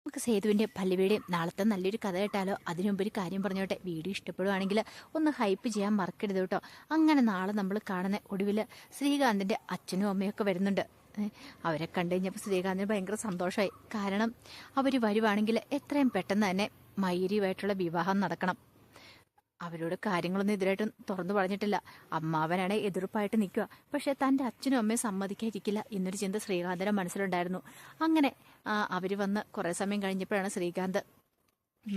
നമുക്ക് സേതുവിൻ്റെ പല്ലവിയുടെയും നാളത്തെ നല്ലൊരു കഥ കേട്ടാലോ? അതിനു മുമ്പ് ഒരു കാര്യം പറഞ്ഞോട്ടെ, വീഡിയോ ഇഷ്ടപ്പെടുവാണെങ്കിൽ ഒന്ന് ഹൈപ്പ് ചെയ്യാൻ മറക്കരുത് കേട്ടോ. അങ്ങനെ നാളെ നമ്മൾ കാണുന്ന ഒടുവിൽ ശ്രീകാന്തിൻ്റെ അച്ഛനും അമ്മയൊക്കെ വരുന്നുണ്ട്. അവരെ കണ്ടു കഴിഞ്ഞപ്പോൾ ശ്രീകാന്തിന് ഭയങ്കര സന്തോഷമായി. കാരണം അവർ വരുവാണെങ്കിൽ എത്രയും പെട്ടെന്ന് തന്നെ മയൂരിയുമായിട്ടുള്ള വിവാഹം നടക്കണം. അവരോട് കാര്യങ്ങളൊന്നും ഇതിലായിട്ടും തുറന്നു പറഞ്ഞിട്ടില്ല. അമ്മാവനാണെ എതിർപ്പായിട്ട് നിൽക്കുക. പക്ഷെ തൻ്റെ അച്ഛനും അമ്മയും സമ്മതിക്കാതിരിക്കില്ല എന്നൊരു ചിന്ത ശ്രീകാന്തിന്റെ മനസ്സിലുണ്ടായിരുന്നു. അങ്ങനെ അവർ വന്ന് കുറേ സമയം കഴിഞ്ഞപ്പോഴാണ് ശ്രീകാന്ത്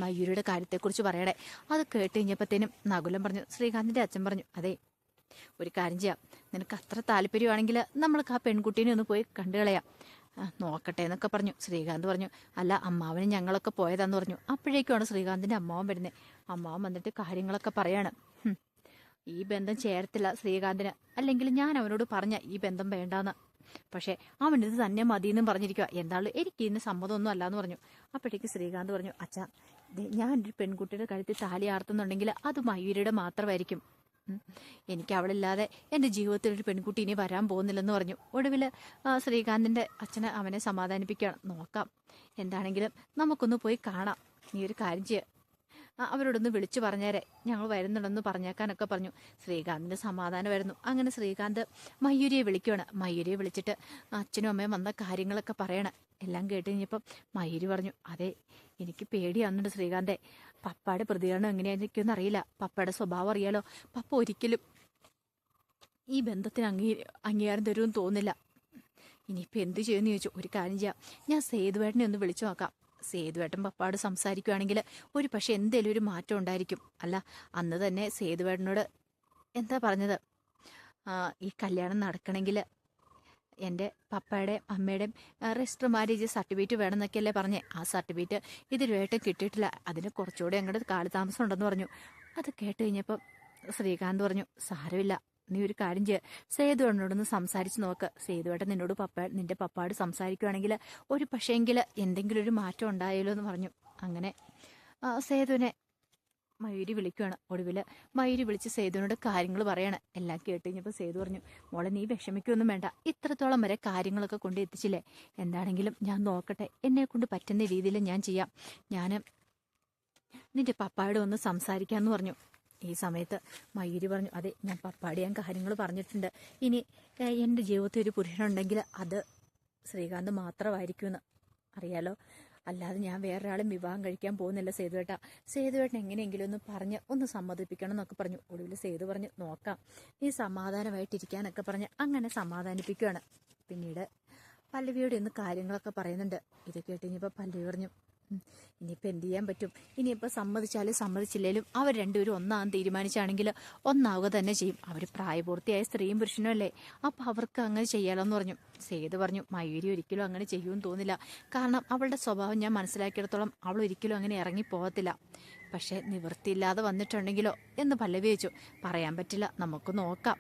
മയൂരിയുടെ കാര്യത്തെക്കുറിച്ച് പറയണേ. അത് കേട്ട് കഴിഞ്ഞപ്പോഴത്തേനും നകുലം പറഞ്ഞു, ശ്രീകാന്തിന്റെ അച്ഛൻ പറഞ്ഞു, അതെ ഒരു കാര്യം ചെയ്യാം, നിനക്ക് അത്ര താല്പര്യമാണെങ്കിൽ നമ്മൾക്ക് ആ പെൺകുട്ടീനെ ഒന്ന് പോയി കണ്ടുകളയാം, നോക്കട്ടെ എന്നൊക്കെ പറഞ്ഞു. ശ്രീകാന്ത് പറഞ്ഞു, അല്ല അമ്മാവന് ഞങ്ങളൊക്കെ പോയതാന്ന് പറഞ്ഞു. അപ്പോഴേക്കുമാണ് ശ്രീകാന്തിന്റെ അമ്മാവൻ വരുന്നത്. അമ്മാവൻ വന്നിട്ട് കാര്യങ്ങളൊക്കെ പറയാണ്. ഈ ബന്ധം ചേരത്തില്ല ശ്രീകാന്തിന്, അല്ലെങ്കിൽ ഞാൻ അവനോട് പറഞ്ഞ ഈ ബന്ധം വേണ്ടാന്ന്. പക്ഷെ അവനിത് തന്നെ മതിയെന്നും പറഞ്ഞിരിക്കുക. എന്തായാലും എനിക്ക് ഇതിന് സമ്മതമൊന്നും അല്ലാന്ന് പറഞ്ഞു. അപ്പോഴേക്ക് ശ്രീകാന്ത് പറഞ്ഞു, അച്ഛാ ഞാൻ ഒരു പെൺകുട്ടിയുടെ കഴുത്തിൽ താലി ആർത്തുന്നുണ്ടെങ്കിൽ അത് മയൂരിയുടെ മാത്രമായിരിക്കും. എനിക്ക് അവളില്ലാതെ എൻ്റെ ജീവിതത്തിൽ ഒരു പെൺകുട്ടി ഇനി വരാൻ പോകുന്നില്ലെന്ന് പറഞ്ഞു. ഒടുവിൽ ശ്രീകാന്തിൻ്റെ അച്ഛനെ അവനെ സമാധാനിപ്പിക്കുകയാണ്. നോക്കാം, എന്താണെങ്കിലും നമുക്കൊന്ന് പോയി കാണാം, നീ ഒരു കാര്യം ചെയ്യുക, അവരോടൊന്ന് വിളിച്ചു പറഞ്ഞേരെ, ഞങ്ങൾ വരുന്നുണ്ടെന്ന് പറഞ്ഞേക്കാനൊക്കെ പറഞ്ഞു. ശ്രീകാന്തിന് സമാധാനമായിരുന്നു. അങ്ങനെ ശ്രീകാന്ത് മയൂരിയെ വിളിക്കുകയാണ്. മയൂരിയെ വിളിച്ചിട്ട് അച്ഛനും അമ്മയും വന്ന കാര്യങ്ങളൊക്കെ പറയണം. എല്ലാം കേട്ട് കഴിഞ്ഞപ്പം മയൂരി പറഞ്ഞു, അതെ എനിക്ക് പേടിയാവുന്നുണ്ട് ശ്രീകാന്തെ, പപ്പയുടെ പ്രതികരണം എങ്ങനെയായിരിക്കും അറിയില്ല, പപ്പയുടെ സ്വഭാവം അറിയാലോ, പപ്പ ഒരിക്കലും ഈ ബന്ധത്തിന് അംഗീകാരം തരുമെന്ന് തോന്നില്ല. ഇനിയിപ്പോൾ എന്ത് ചെയ്യുമെന്ന് ചോദിച്ചു. ഒരു കാര്യം ചെയ്യാം, ഞാൻ സേതുവേട്ടനെ ഒന്ന് വിളിച്ചു നോക്കാം. സേതുവേട്ടൻ പപ്പാട് സംസാരിക്കുകയാണെങ്കിൽ ഒരു പക്ഷെ എന്തേലും ഒരു മാറ്റം ഉണ്ടായിരിക്കും. അല്ല അന്ന് തന്നെ സേതുവേട്ടനോട് എന്താ പറഞ്ഞത്, ഈ കല്യാണം നടക്കണമെങ്കിൽ എൻ്റെ പപ്പയുടെയും അമ്മയുടെയും രജിസ്റ്റർ മാരേജ് സർട്ടിഫിക്കറ്റ് വേണമെന്നൊക്കെയല്ലേ പറഞ്ഞേ. ആ സർട്ടിഫിക്കറ്റ് ഇതിലുമായിട്ടും കിട്ടിയിട്ടില്ല, അതിന് കുറച്ചുകൂടെ അങ്ങോട്ട് കാലതാമസം ഉണ്ടെന്ന് പറഞ്ഞു. അത് കേട്ട് കഴിഞ്ഞപ്പം ശ്രീകാന്ത് പറഞ്ഞു, സാരമില്ല, നീ ഒരു കാര്യം ചെയ്യുക, സേതുവേട്ടനോടൊന്ന് സംസാരിച്ച് നോക്ക്. സേതുവേട്ടൻ നിന്നോട് നിന്റെ പപ്പാട് സംസാരിക്കുകയാണെങ്കിൽ ഒരു പക്ഷേങ്കിൽ എന്തെങ്കിലും ഒരു മാറ്റം ഉണ്ടായാലോ എന്ന് പറഞ്ഞു. അങ്ങനെ സേതുവിനെ മയൂരി വിളിക്കുകയാണ്. ഒടുവിൽ മയൂരി വിളിച്ച് സേതുവിനോട് കാര്യങ്ങൾ പറയണം. എല്ലാം കേട്ട് കഴിഞ്ഞപ്പോൾ സേതു പറഞ്ഞു, മോളെ നീ വിഷമിക്കൊന്നും വേണ്ട, ഇത്രത്തോളം വരെ കാര്യങ്ങളൊക്കെ കൊണ്ട് എത്തിച്ചില്ലേ, എന്താണെങ്കിലും ഞാൻ നോക്കട്ടെ, എന്നെ കൊണ്ട് പറ്റുന്ന രീതിയിൽ ഞാൻ ചെയ്യാം, ഞാൻ നിന്റെ പപ്പായോട് ഒന്ന് സംസാരിക്കാമെന്ന് പറഞ്ഞു. ഈ സമയത്ത് മയൂരി പറഞ്ഞു, അതെ ഞാൻ പപ്പാടി ഞാൻ കാര്യങ്ങൾ പറഞ്ഞിട്ടുണ്ട്, ഇനി എൻ്റെ ജീവിതത്തിൽ ഒരു പുരുഷനുണ്ടെങ്കിൽ അത് ശ്രീകാന്ത് മാത്രമായിരിക്കുമെന്ന് അറിയാലോ, അല്ലാതെ ഞാൻ വേറൊരാളും വിവാഹം കഴിക്കാൻ പോകുന്നില്ല സേതുവേട്ട, സേതുവേട്ടൻ എങ്ങനെയെങ്കിലും ഒന്ന് പറഞ്ഞ് ഒന്ന് സമ്മതിപ്പിക്കണം എന്നൊക്കെ പറഞ്ഞു. ഒടുവിൽ സേതു പറഞ്ഞു, നോക്കാം, നീ സമാധാനമായിട്ടിരിക്കാനൊക്കെ പറഞ്ഞ് അങ്ങനെ സമാധാനിപ്പിക്കുകയാണ്. പിന്നീട് പല്ലവിയോട് ഇന്ന് കാര്യങ്ങളൊക്കെ പറയുന്നുണ്ട്. ഇത് കേട്ട് കഴിഞ്ഞപ്പോൾ പല്ലവി പറഞ്ഞു, ഇനിയിപ്പോൾ എന്ത് ചെയ്യാൻ പറ്റും, ഇനിയിപ്പോൾ സമ്മതിച്ചാലും സമ്മതിച്ചില്ലേലും അവർ രണ്ടുപേരും ഒന്നാന്ന് തീരുമാനിച്ചാണെങ്കിൽ ഒന്നാവുക തന്നെ ചെയ്യും. അവർ പ്രായപൂർത്തിയായ സ്ത്രീയും പുരുഷനും അല്ലേ, അപ്പം അവർക്ക് അങ്ങനെ ചെയ്യാലോ എന്ന് പറഞ്ഞു. സേതു പറഞ്ഞു, മയൂരി ഒരിക്കലും അങ്ങനെ ചെയ്യുമെന്ന് തോന്നില്ല, കാരണം അവളുടെ സ്വഭാവം ഞാൻ മനസ്സിലാക്കിയിടത്തോളം അവൾ ഒരിക്കലും അങ്ങനെ ഇറങ്ങിപ്പോകത്തില്ല. പക്ഷേ നിവൃത്തിയില്ലാതെ വന്നിട്ടുണ്ടെങ്കിലോ എന്ന് പല്ലവി വെച്ചു. പറയാൻ പറ്റില്ല, നമുക്ക് നോക്കാം,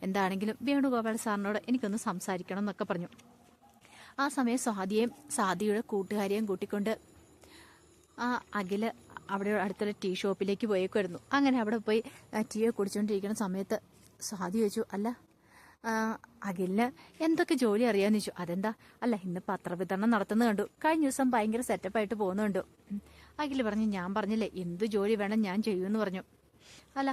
എന്താണെങ്കിലും വേണുഗോപാൽ സാറിനോട് എനിക്കൊന്ന് സംസാരിക്കണം എന്നൊക്കെ പറഞ്ഞു. ആ സമയം സ്വാതിയുടെ കൂട്ടുകാരിയെയും കൂട്ടിക്കൊണ്ട് അഖില് അവിടെ അടുത്തുള്ള ടീ ഷോപ്പിലേക്ക് പോയേക്കുമായിരുന്നു. അങ്ങനെ അവിടെ പോയി ടീ കുടിച്ചുകൊണ്ടിരിക്കുന്ന സമയത്ത് സ്വാതി ചോദിച്ചു, അല്ല അഖിലിന് എന്തൊക്കെ ജോലി അറിയാമെന്ന് ചോദിച്ചു. അതെന്താ, അല്ല ഇന്ന് പത്രവിതരണം നടത്തുന്നത് കണ്ടു, കഴിഞ്ഞ ദിവസം ഭയങ്കര സെറ്റപ്പായിട്ട് പോകുന്നുണ്ട്. അഖില് പറഞ്ഞു, ഞാൻ പറഞ്ഞില്ലേ എന്ത് ജോലി വേണം ഞാൻ ചെയ്യുമെന്ന് പറഞ്ഞു. അല്ല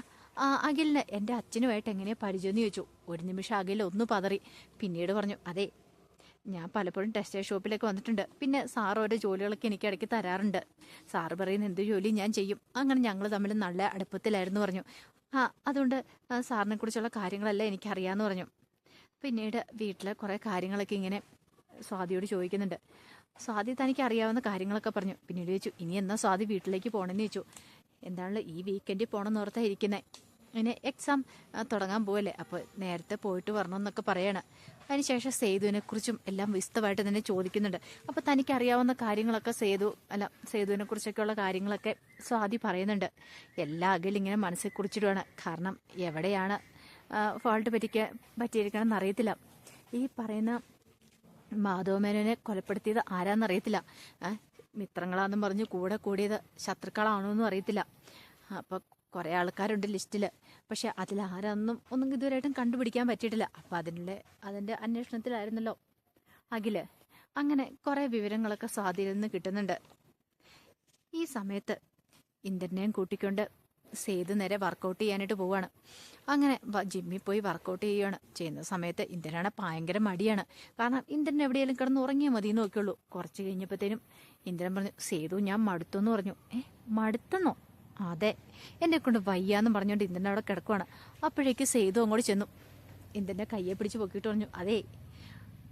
അഖിലിന് എൻ്റെ അച്ഛനുമായിട്ട് എങ്ങനെയാണ് പരിചയമെന്ന് ചോദിച്ചു. ഒരു നിമിഷം അഖിൽ ഒന്ന് പതറി, പിന്നീട് പറഞ്ഞു, അതെ ഞാൻ പലപ്പോഴും ടെക്സ്റ്റൈൽ ഷോപ്പിലേക്ക് വന്നിട്ടുണ്ട്, പിന്നെ സാർ ഓരോ ജോലികളൊക്കെ എനിക്ക് ഇടയ്ക്ക് തരാറുണ്ട്, സാറ് പറയുന്ന എന്ത് ജോലി ഞാൻ ചെയ്യും, അങ്ങനെ ഞങ്ങൾ തമ്മിൽ നല്ല അടുപ്പത്തിലായിരുന്നു പറഞ്ഞു. അതുകൊണ്ട് സാറിനെ കുറിച്ചുള്ള കാര്യങ്ങളെല്ലാം എനിക്കറിയാമെന്ന് പറഞ്ഞു. പിന്നീട് വീട്ടിലെ കുറേ കാര്യങ്ങളൊക്കെ ഇങ്ങനെ സ്വാതിയോട് ചോദിക്കുന്നുണ്ട്. സ്വാതി തനിക്ക് അറിയാവുന്ന കാര്യങ്ങളൊക്കെ പറഞ്ഞു. പിന്നീട് ചോദിച്ചു, ഇനി എന്നാ സ്വാതി വീട്ടിലേക്ക് പോകണമെന്ന് ചോദിച്ചു. എന്താണല്ലോ ഈ വീക്കെൻഡിൽ പോകണമെന്ന് ഓർത്താ ഇരിക്കുന്നത്, അങ്ങനെ എക്സാം തുടങ്ങാൻ പോവല്ലേ, അപ്പോൾ നേരത്തെ പോയിട്ട് വരണമെന്നൊക്കെ പറയാണ്. അതിനുശേഷം സേതുവിനെക്കുറിച്ചും എല്ലാം വിശദമായിട്ട് തന്നെ ചോദിക്കുന്നുണ്ട്. അപ്പോൾ തനിക്കറിയാവുന്ന കാര്യങ്ങളൊക്കെ സേതുവിനെ കുറിച്ചൊക്കെയുള്ള കാര്യങ്ങളൊക്കെ സ്വാതി പറയുന്നുണ്ട്. എല്ലാ അകലിങ്ങനെ മനസ്സിൽ കുറിച്ചിടുവാണ്. കാരണം എവിടെയാണ് ഫോൾട്ട് പറ്റിയിരിക്കണമെന്ന് അറിയത്തില്ല. ഈ പറയുന്ന മാധവമേനോനെ കൊലപ്പെടുത്തിയത് ആരാന്നറിയത്തില്ല, മിത്രങ്ങളാണെന്നും പറഞ്ഞ് കൂടെ കൂടിയത് ശത്രുക്കളാണോ എന്നും അറിയത്തില്ല. അപ്പോൾ കുറേ ആൾക്കാരുണ്ട് ലിസ്റ്റിൽ, പക്ഷെ ഒന്നും ഇതുവരെയായിട്ടും കണ്ടുപിടിക്കാൻ പറ്റിയിട്ടില്ല. അപ്പം അതിൻ്റെ അന്വേഷണത്തിലായിരുന്നല്ലോ അഖില്. അങ്ങനെ കുറെ വിവരങ്ങളൊക്കെ സ്വാതിയിൽ നിന്ന് കിട്ടുന്നുണ്ട്. ഈ സമയത്ത് ഇന്ദ്രനെയും കൂട്ടിക്കൊണ്ട് സേതു നേരെ വർക്കൗട്ട് ചെയ്യാനായിട്ട് പോവാണ്. അങ്ങനെ ജിമ്മിൽ പോയി വർക്കൗട്ട് ചെയ്യുന്ന സമയത്ത് ഇന്ദ്രനാണ് ഭയങ്കര മടിയാണ്. കാരണം ഇന്ദ്രൻ എവിടെയെങ്കിലും കിടന്ന് ഉറങ്ങിയാൽ മതി എന്ന് നോക്കിയുള്ളൂ. കുറച്ച് കഴിഞ്ഞപ്പോഴത്തേനും ഇന്ദ്രൻ പറഞ്ഞു, സേതു ഞാൻ മടുത്തെന്ന് പറഞ്ഞു. മടുത്തെന്നോ? അതെ, എന്നെ കൊണ്ട് വയ്യാന്ന് പറഞ്ഞുകൊണ്ട് ഇന്ദ്രൻ അവിടെ കിടക്കുവാണ്. അപ്പോഴേക്ക് സേതു അങ്ങോട്ട് ചെന്നു ഇന്ദ്രന്റെ കയ്യെ പിടിച്ച് പൊക്കിയിട്ട് പറഞ്ഞു, അതേ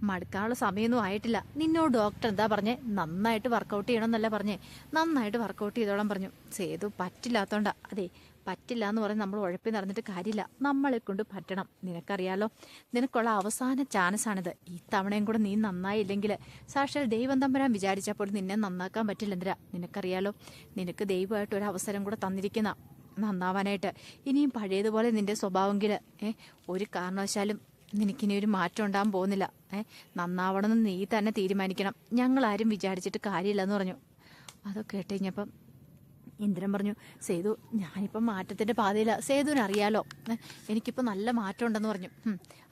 മടുക്കാനുള്ള സമയമൊന്നും ആയിട്ടില്ല. നിന്നോട് ഡോക്ടർ എന്താ പറഞ്ഞേ? നന്നായിട്ട് വർക്കൗട്ട് ചെയ്യണമെന്നല്ല പറഞ്ഞേ, നന്നായിട്ട് വർക്കൗട്ട് ചെയ്തോളാൻ പറഞ്ഞു. സേതു പറ്റില്ലാത്തോണ്ടാ. അതെ, പറ്റില്ല എന്ന് പറഞ്ഞ് നമ്മൾ ഉഴപ്പി നടന്നിട്ട് കാര്യമില്ല, നമ്മളെ കൊണ്ട് പറ്റണം. നിനക്കറിയാലോ, നിനക്കുള്ള അവസാന ചാൻസാണിത്. ഈ തവണയും കൂടെ നീ നന്നായില്ലെങ്കിൽ സാക്ഷാൽ ദൈവം തമ്പുരാൻ വിചാരിച്ചപ്പോൾ നിന്നെ നന്നാക്കാൻ പറ്റില്ല. എന്തിനാ? നിനക്കറിയാലോ, നിനക്ക് ദൈവമായിട്ട് ഒരു അവസരം കൂടെ തന്നിരിക്കുന്ന നന്നാവാനായിട്ട്. ഇനിയും പഴയതുപോലെ നിന്റെ സ്വഭാവമെങ്കിൽ ഒരു കാരണവശാലും നിനക്കിനി ഒരു മാറ്റം ഉണ്ടാകാൻ പോകുന്നില്ല. നന്നാവണമെന്ന് നീ തന്നെ തീരുമാനിക്കണം. ഞങ്ങളാരും വിചാരിച്ചിട്ട് കാര്യമില്ലെന്ന് പറഞ്ഞു. അതൊക്കെ കേട്ട് കഴിഞ്ഞപ്പം ഇന്ദ്രൻ പറഞ്ഞു, സേതു ഞാനിപ്പം മാറ്റത്തിന്റെ പാതയില. സേതുവിന് അറിയാലോ എനിക്കിപ്പോൾ നല്ല മാറ്റം ഉണ്ടെന്ന് പറഞ്ഞു.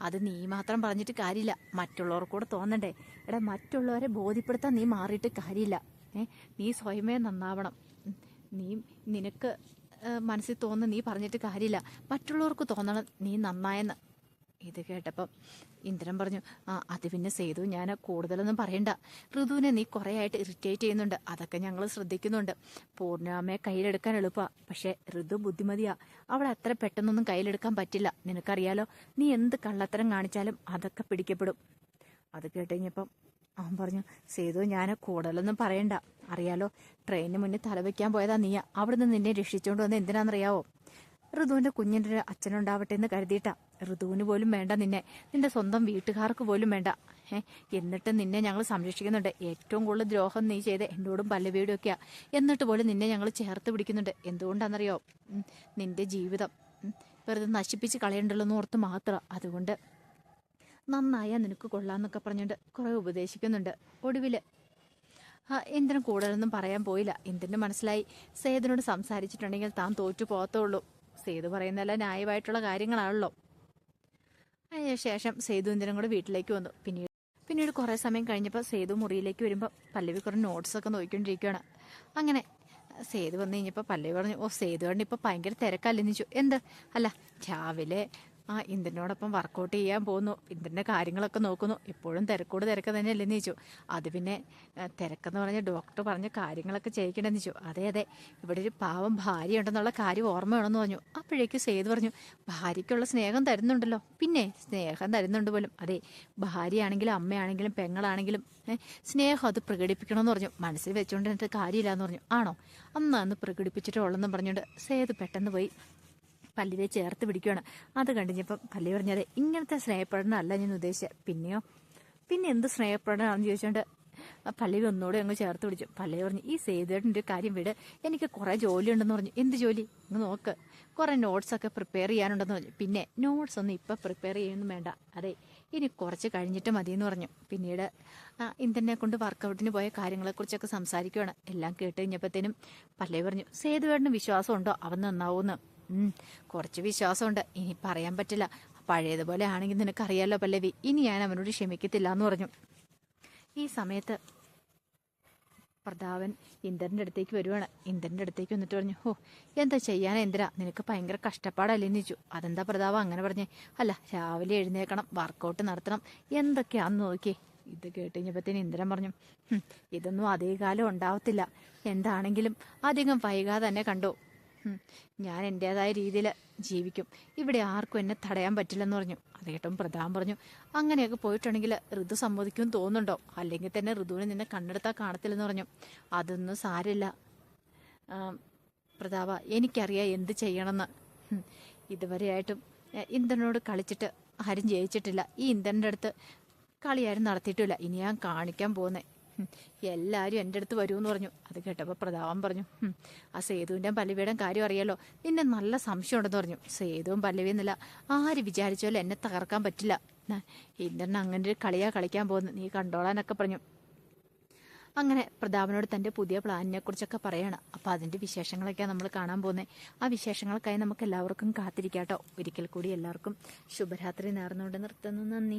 അത് നീ മാത്രം പറഞ്ഞിട്ട് കാര്യമില്ല, മറ്റുള്ളവർക്കൂടെ തോന്നണ്ടേ? എടാ, മറ്റുള്ളവരെ ബോധ്യപ്പെടുത്താൻ നീ മാറിയിട്ട് കാര്യമില്ല. നീ സ്വയമേ നന്നാവണം. നിനക്ക് മനസ്സിൽ തോന്നുന്ന നീ പറഞ്ഞിട്ട് കാര്യമില്ല, മറ്റുള്ളവർക്ക് തോന്നണം നീ നന്നായെന്ന്. ഇത് കേട്ടപ്പം ഇന്ദ്രൻ പറഞ്ഞു, അത് പിന്നെ സേതു ഞാൻ കൂടുതലൊന്നും പറയണ്ട. ഋതുവിനെ നീ കുറേ ആയിട്ട് ഇറിറ്റേറ്റ് ചെയ്യുന്നുണ്ട്, അതൊക്കെ ഞങ്ങൾ ശ്രദ്ധിക്കുന്നുണ്ട്. പൂർണ്ണാമയെ കയ്യിലെടുക്കാൻ എളുപ്പമാണ്, പക്ഷെ ഋതു ബുദ്ധിമതിയാ. അവളെ അത്ര പെട്ടെന്നൊന്നും കയ്യിലെടുക്കാൻ പറ്റില്ല. നിനക്കറിയാലോ, നീ എന്ത് കള്ളത്തരം കാണിച്ചാലും അതൊക്കെ പിടിക്കപ്പെടും. അത് കേട്ടുകഴിഞ്ഞപ്പം അവൻ പറഞ്ഞു, സേതു ഞാൻ കൂടുതലൊന്നും പറയണ്ട. അറിയാലോ, ട്രെയിനിന് മുന്നിൽ തലവെക്കാൻ പോയതാ നീയാ. അവിടുന്ന് നിന്നെ രക്ഷിച്ചുകൊണ്ട് വന്ന് എന്തിനാണെന്നറിയാവോ? ഋതുവിന്റെ കുഞ്ഞിൻ്റെ ഒരു അച്ഛനുണ്ടാവട്ടെ എന്ന് കരുതിയിട്ടാ. ഋതുവിന് പോലും വേണ്ട നിന്നെ, നിന്റെ സ്വന്തം വീട്ടുകാർക്ക് പോലും വേണ്ട. എന്നിട്ട് നിന്നെ ഞങ്ങൾ സംരക്ഷിക്കുന്നുണ്ട്. ഏറ്റവും കൂടുതൽ ദ്രോഹം നീ ചെയ്ത് എന്നോടും പല്ലവിയോടും ഒക്കെയാ. എന്നിട്ട് പോലും നിന്നെ ഞങ്ങൾ ചേർത്ത് പിടിക്കുന്നുണ്ട്. എന്തുകൊണ്ടാണെന്നറിയോ? നിന്റെ ജീവിതം വെറുതെ നശിപ്പിച്ച് കളയണ്ടല്ലോ എന്ന് ഓർത്ത് മാത്രം. അതുകൊണ്ട് നന്നായാ നിനക്ക് കൊള്ളാന്നൊക്കെ പറഞ്ഞുകൊണ്ട് കുറെ ഉപദേശിക്കുന്നുണ്ട്. ഒടുവില് ഇന്ദ്രൻ കൂടുതലൊന്നും പറയാൻ പോയില്ല. ഇന്ദ്രന് മനസ്സിലായി, സേതുവിനോട് സംസാരിച്ചിട്ടുണ്ടെങ്കിൽ താൻ തോറ്റു പോകത്തുള്ളൂ. സേതു പറയുന്നതെല്ലാം ന്യായമായിട്ടുള്ള കാര്യങ്ങളാണല്ലോ. അതിനുശേഷം സേതു ഇന്ദ്രനും കൂടെ വീട്ടിലേക്ക് വന്നു. പിന്നീട് കുറേ സമയം കഴിഞ്ഞപ്പോൾ സേതു മുറിയിലേക്ക് വരുമ്പോൾ പല്ലവി കുറേ നോട്ട്സൊക്കെ നോക്കിക്കൊണ്ടിരിക്കുകയാണ്. അങ്ങനെ സേതു വന്നു കഴിഞ്ഞപ്പോൾ പല്ലവി പറഞ്ഞു, സേതു കണ്ട് ഇപ്പോൾ ഭയങ്കര തിരക്കല്ലെന്ന് ചോദിച്ചു. എന്ത്? അല്ല, രാവിലെ ഇന്ദ്രനോടൊപ്പം വർക്കൗട്ട് ചെയ്യാൻ പോകുന്നു, ഇന്ദ്രൻ്റെ കാര്യങ്ങളൊക്കെ നോക്കുന്നു, എപ്പോഴും തിരക്ക് തന്നെയല്ലെന്ന് ചോദിച്ചു. അത് പിന്നെ തിരക്കെന്ന് പറഞ്ഞ ഡോക്ടർ പറഞ്ഞ കാര്യങ്ങളൊക്കെ ചെയ്യിക്കണമെന്ന് ചോദിച്ചു. അതെ, ഇവിടെ ഒരു പാവം ഭാര്യ ഉണ്ടെന്നുള്ള കാര്യം ഓർമ്മ വേണമെന്ന് പറഞ്ഞു. അപ്പോഴേക്കും സേതു പറഞ്ഞു, ഭാര്യയ്ക്കുള്ള സ്നേഹം തരുന്നുണ്ടല്ലോ. പിന്നെ സ്നേഹം തരുന്നുണ്ട് പോലും. അതെ, ഭാര്യയാണെങ്കിലും അമ്മയാണെങ്കിലും പെങ്ങളാണെങ്കിലും സ്നേഹം അത് പ്രകടിപ്പിക്കണമെന്ന് പറഞ്ഞു. മനസ്സിൽ വെച്ചുകൊണ്ട് എന്നിട്ട് കാര്യമില്ലാന്ന് പറഞ്ഞു. ആണോ? അന്ന് പ്രകടിപ്പിച്ചിട്ടേ ഉള്ളെന്ന് പറഞ്ഞുകൊണ്ട് സേതു പെട്ടെന്ന് പോയി പല്ലിയെ ചേർത്ത് പിടിക്കുകയാണ്. അത് കണ്ടിഞ്ഞപ്പം പല്ലി പറഞ്ഞത്, ഇങ്ങനത്തെ സ്നേഹപ്രകടനമല്ല ഞാൻ ഉദ്ദേശിച്ചത്. പിന്നെ എന്ത് സ്നേഹപ്രകടനമാണെന്ന് ചോദിച്ചുകൊണ്ട് പല്ലവി ഒന്നുകൂടെ അങ്ങ് ചേർത്ത് പിടിച്ചു. പല്ലവി പറഞ്ഞു, ഈ സേതുവേട്ടൻ്റെ കാര്യം വിട്, എനിക്ക് കുറേ ജോലി ഉണ്ടെന്ന് പറഞ്ഞു. എന്ത് ജോലി? അങ്ങ് നോക്ക്, കുറേ നോട്ട്സൊക്കെ പ്രിപ്പയർ ചെയ്യാനുണ്ടെന്ന് പറഞ്ഞു. പിന്നെ നോട്ട്സ് ഒന്നും ഇപ്പം പ്രിപ്പയർ ചെയ്യുന്നു വേണ്ട, അതെ ഇനി കുറച്ച് കഴിഞ്ഞിട്ട് മതിയെന്ന് പറഞ്ഞു. പിന്നീട് ഇന്ദ്രനെ കൊണ്ട് വർക്കൗട്ടിന് പോയ കാര്യങ്ങളെക്കുറിച്ചൊക്കെ സംസാരിക്കുകയാണ്. എല്ലാം കേട്ട് കഴിഞ്ഞപ്പോഴത്തേനും പല്ലവി പറഞ്ഞു, സേതുവേട്ടന് വിശ്വാസമുണ്ടോ അവൻ നന്നാവൂന്ന്? കുറച്ച് വിശ്വാസമുണ്ട്, ഇനി പറയാൻ പറ്റില്ല. പഴയതുപോലെ ആണെങ്കിൽ നിനക്കറിയാലോ പല്ലവി, ഇനി ഞാൻ അവനോട് ക്ഷമിക്കത്തില്ല എന്ന് പറഞ്ഞു. ഈ സമയത്ത് പ്രതാപൻ ഇന്ദ്രൻ്റെ അടുത്തേക്ക് വരുവാണ്. ഇന്ദ്രൻ്റെ അടുത്തേക്ക് വന്നിട്ട് പറഞ്ഞു, എന്താ ചെയ്യാനാ ഇന്ദ്ര, നിനക്ക് ഭയങ്കര കഷ്ടപ്പാടല്ലേന്ന് ചോദിച്ചു. അതെന്താ പ്രതാപം അങ്ങനെ പറഞ്ഞേ? അല്ല, രാവിലെ എഴുന്നേക്കണം, വർക്കൗട്ട് നടത്തണം, എന്തൊക്കെയാന്ന് നോക്കിയേ. ഇത് കേട്ട് കഴിഞ്ഞപ്പോഴത്തേന് ഇന്ദ്രൻ പറഞ്ഞു, ഇതൊന്നും അധികകാലം ഉണ്ടാവത്തില്ല, എന്താണെങ്കിലും അധികം വൈകാതെ തന്നെ കണ്ടോ, ഞാൻ എൻ്റെതായ രീതിയിൽ ജീവിക്കും, ഇവിടെ ആർക്കും എന്നെ തടയാൻ പറ്റില്ലെന്ന് പറഞ്ഞു. അത് കേട്ടും പ്രതാപം പറഞ്ഞു, അങ്ങനെയൊക്കെ പോയിട്ടുണ്ടെങ്കിൽ ഋതു സമ്മതിക്കുമെന്ന് തോന്നുന്നുണ്ടോ? അല്ലെങ്കിൽ തന്നെ ഋതുവിനെ നിന്നെ കണ്ണെടുത്താൽ കാണത്തില്ലെന്ന് പറഞ്ഞു. അതൊന്നും സാരമില്ല പ്രതാപ, എനിക്കറിയാം എന്ത് ചെയ്യണമെന്ന്. ഇതുവരെയായിട്ടും ഇന്ദ്രനോട് കളിച്ചിട്ട് ആരും ജയിച്ചിട്ടില്ല. ഈ ഇന്ദ്രൻ്റെ അടുത്ത് കളിയാരും നടത്തിയിട്ടില്ല. ഇനി ഞാൻ കാണിക്കാൻ പോകുന്നേ, എല്ലാവരും എൻ്റെ അടുത്ത് വരുമെന്ന് പറഞ്ഞു. അത് കേട്ടപ്പോൾ പ്രതാപം പറഞ്ഞു, ആ സേതുവിൻ്റെയും പല്ലവിയുടെയും കാര്യം അറിയാലോ, നിന്നെ നല്ല സംശയം ഉണ്ടെന്ന് പറഞ്ഞു. സേതുവും പല്ലവിയും എന്നല്ല, ആര് വിചാരിച്ചാലും എന്നെ തകർക്കാൻ പറ്റില്ല. ഇന്ദ്രൻ അങ്ങനെ ഒരു കളിയാ കളിക്കാൻ പോകുന്നു, നീ കണ്ടോളാനൊക്കെ പറഞ്ഞു. അങ്ങനെ പ്രതാപനോട് തൻ്റെ പുതിയ പ്ലാനിനെ കുറിച്ചൊക്കെ പറയാണ്. അപ്പോൾ അതിൻ്റെ വിശേഷങ്ങളൊക്കെയാണ് നമ്മൾ കാണാൻ പോകുന്നത്. ആ വിശേഷങ്ങൾക്കായി നമുക്ക് എല്ലാവർക്കും കാത്തിരിക്കാട്ടോ. ഒരിക്കൽ കൂടി എല്ലാവർക്കും ശുഭരാത്രി നേർന്നുകൊണ്ട് നിർത്തുന്നു. നന്ദി.